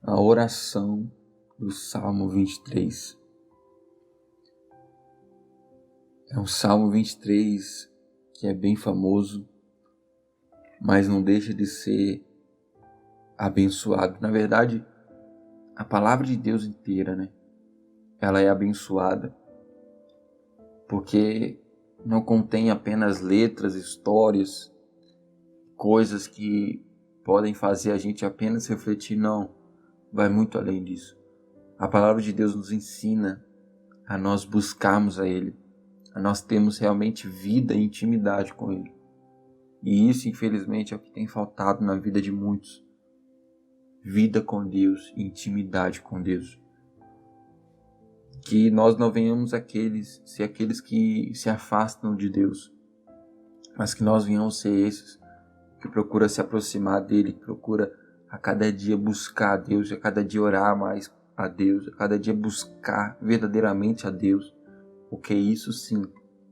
A oração do Salmo 23. É um Salmo 23 que é bem famoso, mas não deixa de ser abençoado. Na verdade, a palavra de Deus inteira, ela é abençoada, porque não contém apenas letras, histórias, coisas que podem fazer a gente apenas refletir, não, vai muito além disso. A palavra de Deus nos ensina a nós buscarmos a Ele, a nós termos realmente vida e intimidade com Ele. E isso, infelizmente, é o que tem faltado na vida de muitos. Vida com Deus, intimidade com Deus. Que nós não venhamos ser aqueles que se afastam de Deus, mas que nós venhamos ser esses que procura se aproximar dEle, que procura a cada dia buscar a Deus, a cada dia orar mais a Deus, a cada dia buscar verdadeiramente a Deus, porque isso sim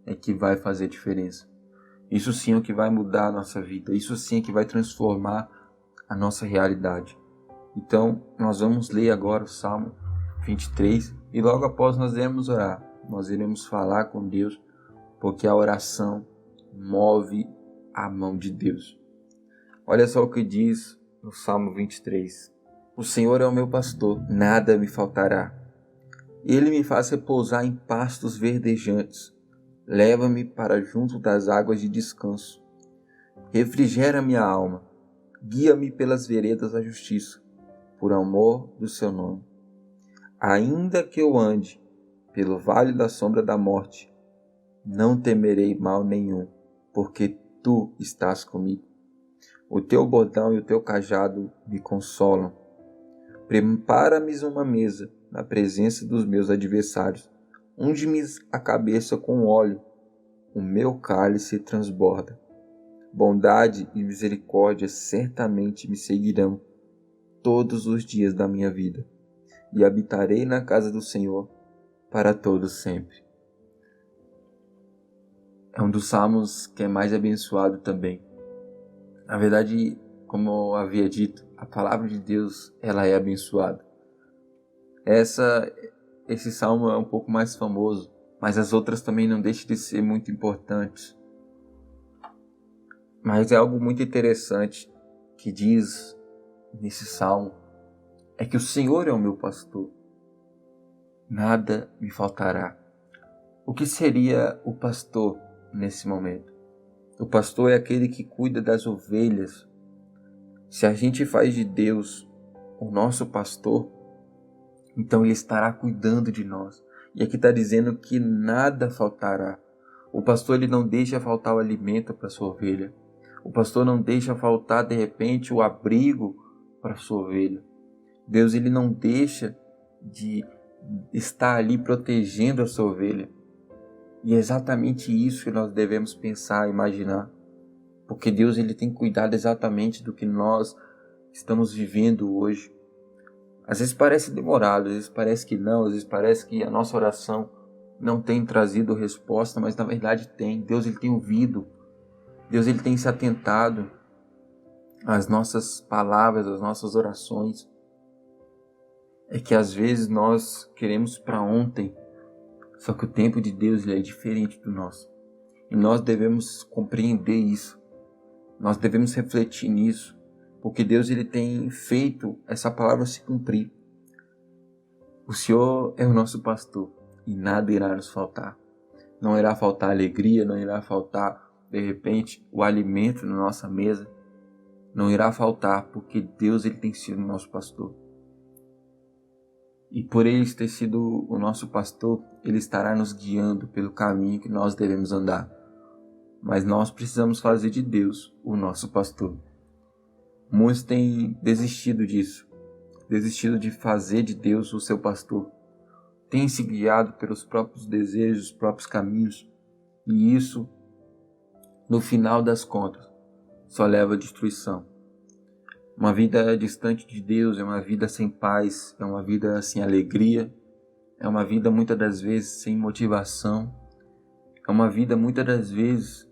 é que vai fazer diferença. Isso sim é o que vai mudar a nossa vida, isso sim é que vai transformar a nossa realidade. Então, nós vamos ler agora o Salmo 23 e logo após nós iremos orar. Nós iremos falar com Deus, porque a oração move a mão de Deus. Olha só o que diz no Salmo 23. O Senhor é o meu pastor, nada me faltará. Ele me faz repousar em pastos verdejantes. Leva-me para junto das águas de descanso. Refrigera minha alma. Guia-me pelas veredas da justiça, por amor do seu nome. Ainda que eu ande pelo vale da sombra da morte, não temerei mal nenhum, porque tu estás comigo. O teu bordão e o teu cajado me consolam. Prepara-me uma mesa na presença dos meus adversários. Unge-me a cabeça com óleo, o meu cálice transborda. Bondade e misericórdia certamente me seguirão todos os dias da minha vida, e habitarei na casa do Senhor para todo sempre. É um dos salmos que é mais abençoado também. Na verdade, como eu havia dito, a palavra de Deus, ela é abençoada. Esse salmo é um pouco mais famoso, mas as outras também não deixam de ser muito importantes. Mas é algo muito interessante que diz nesse salmo, é que o Senhor é o meu pastor, nada me faltará. O que seria o pastor nesse momento? O pastor é aquele que cuida das ovelhas. Se a gente faz de Deus o nosso pastor, então Ele estará cuidando de nós. E aqui está dizendo que nada faltará. O pastor ele não deixa faltar o alimento para a sua ovelha. O pastor não deixa faltar, de repente, o abrigo para a sua ovelha. Deus ele não deixa de estar ali protegendo a sua ovelha. E é exatamente isso que nós devemos pensar, imaginar. Porque Deus ele tem cuidado exatamente do que nós estamos vivendo hoje. Às vezes parece demorado, às vezes parece que não, às vezes parece que a nossa oração não tem trazido resposta, mas na verdade tem. Deus ele tem ouvido, Deus ele tem se atentado às nossas palavras, às nossas orações. É que às vezes nós queremos para ontem, só que o tempo de Deus ele é diferente do nosso. E nós devemos compreender isso, nós devemos refletir nisso, porque Deus ele tem feito essa palavra se cumprir. O Senhor é o nosso pastor e nada irá nos faltar. Não irá faltar alegria, não irá faltar, de repente, o alimento na nossa mesa. Não irá faltar, porque Deus ele tem sido o nosso pastor. E por Ele ter sido o nosso pastor, Ele estará nos guiando pelo caminho que nós devemos andar. Mas nós precisamos fazer de Deus o nosso pastor. Muitos têm desistido disso, desistido de fazer de Deus o seu pastor. Têm se guiado pelos próprios desejos, os próprios caminhos. E isso, no final das contas, só leva à destruição. Uma vida distante de Deus é uma vida sem paz, é uma vida sem alegria, é uma vida muitas das vezes sem motivação, é uma vida muitas das vezes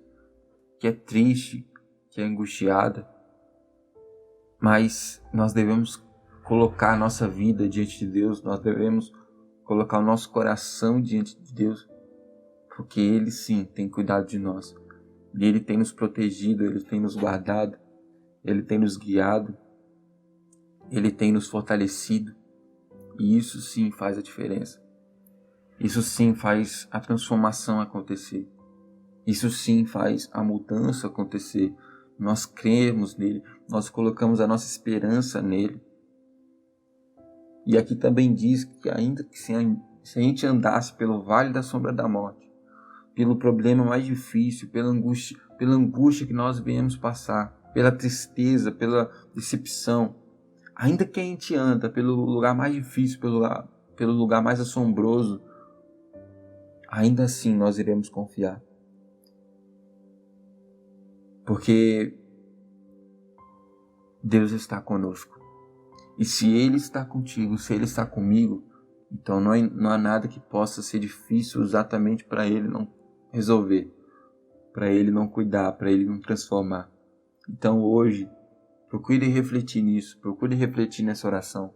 que é triste, que é angustiada. Mas nós devemos colocar a nossa vida diante de Deus, nós devemos colocar o nosso coração diante de Deus, porque Ele sim tem cuidado de nós. E Ele tem nos protegido, Ele tem nos guardado, Ele tem nos guiado, Ele tem nos fortalecido. E isso sim faz a diferença. Isso sim faz a transformação acontecer. Isso sim faz a mudança acontecer. Nós cremos nele, nós colocamos a nossa esperança nele. E aqui também diz que ainda que se a gente andasse pelo vale da sombra da morte, pelo problema mais difícil, pela angústia que nós viemos passar, pela tristeza, pela decepção, ainda que a gente anda pelo lugar mais difícil, pelo lugar mais assombroso, ainda assim nós iremos confiar. Porque Deus está conosco. E se Ele está contigo, se Ele está comigo, então não há nada que possa ser difícil exatamente para Ele não resolver, para Ele não cuidar, para Ele não transformar. Então hoje, procure refletir nisso, procure refletir nessa oração.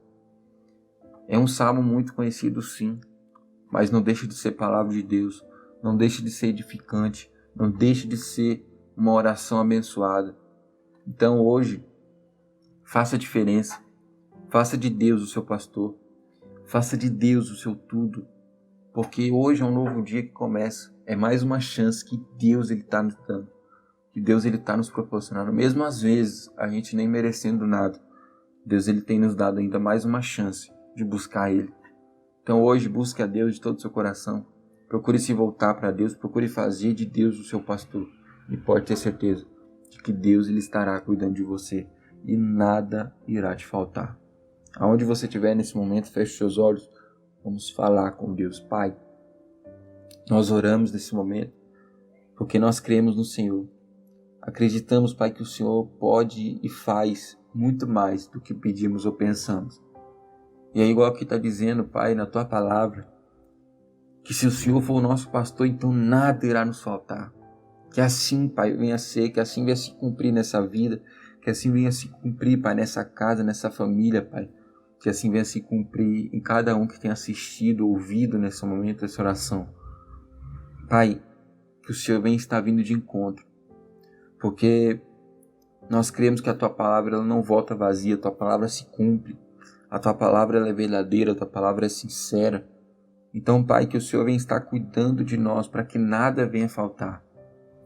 É um salmo muito conhecido sim, mas não deixe de ser palavra de Deus, não deixe de ser edificante, não deixe de ser uma oração abençoada. Então hoje, faça a diferença, faça de Deus o seu pastor, faça de Deus o seu tudo, porque hoje é um novo dia que começa, é mais uma chance que Deus está nos dando, que Deus está nos proporcionando, mesmo às vezes a gente nem merecendo nada, Deus tem nos dado ainda mais uma chance de buscar Ele. Então hoje busque a Deus de todo o seu coração, procure se voltar para Deus, procure fazer de Deus o seu pastor, e pode ter certeza de que Deus estará cuidando de você e nada irá te faltar. Aonde você estiver nesse momento, feche seus olhos, vamos falar com Deus. Pai, nós oramos nesse momento porque nós cremos no Senhor. Acreditamos, Pai, que o Senhor pode e faz muito mais do que pedimos ou pensamos. E é igual que está dizendo, Pai, na Tua palavra, que se o Senhor for o nosso pastor, então nada irá nos faltar. Que assim, Pai, venha a ser, que assim venha se cumprir nessa vida, que assim venha se cumprir, Pai, nessa casa, nessa família, Pai. Que assim venha se cumprir em cada um que tenha assistido, ouvido nesse momento, essa oração. Pai, que o Senhor venha estar vindo de encontro, porque nós cremos que a Tua palavra ela não volta vazia, a Tua palavra se cumpre, a Tua palavra ela é verdadeira, a Tua palavra é sincera. Então, Pai, que o Senhor venha estar cuidando de nós para que nada venha faltar.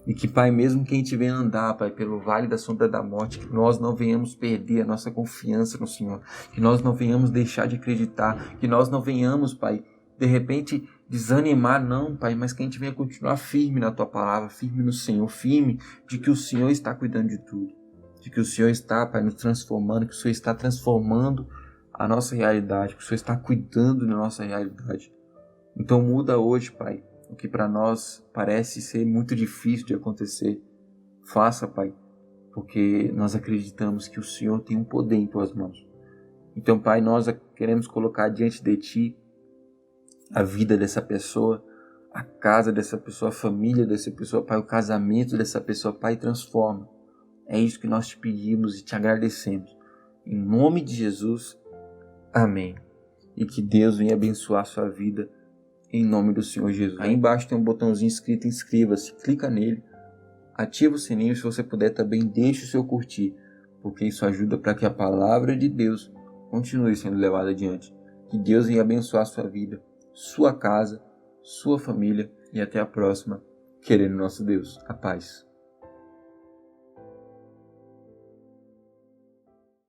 E que, Pai, mesmo que a gente venha andar, Pai, pelo vale da sombra da morte, que nós não venhamos perder a nossa confiança no Senhor, que nós não venhamos deixar de acreditar, que nós não venhamos, Pai, de repente desanimar, não, Pai, mas que a gente venha continuar firme na Tua palavra, firme no Senhor, firme de que o Senhor está cuidando de tudo, de que o Senhor está, Pai, nos transformando, que o Senhor está transformando a nossa realidade, que o Senhor está cuidando da nossa realidade. Então muda hoje, Pai, o que para nós parece ser muito difícil de acontecer. Faça, Pai, porque nós acreditamos que o Senhor tem um poder em Tuas mãos. Então, Pai, nós queremos colocar diante de Ti a vida dessa pessoa, a casa dessa pessoa, a família dessa pessoa, Pai, o casamento dessa pessoa, Pai, transforma. É isso que nós te pedimos e te agradecemos. Em nome de Jesus, amém. E que Deus venha abençoar a sua vida em nome do Senhor Jesus. Aí embaixo tem um botãozinho escrito inscreva-se, clica nele, ativa o sininho, se você puder também deixe o seu curtir, porque isso ajuda para que a palavra de Deus continue sendo levada adiante. Que Deus venha abençoar a sua vida, sua casa, sua família e até a próxima, querendo nosso Deus. A paz.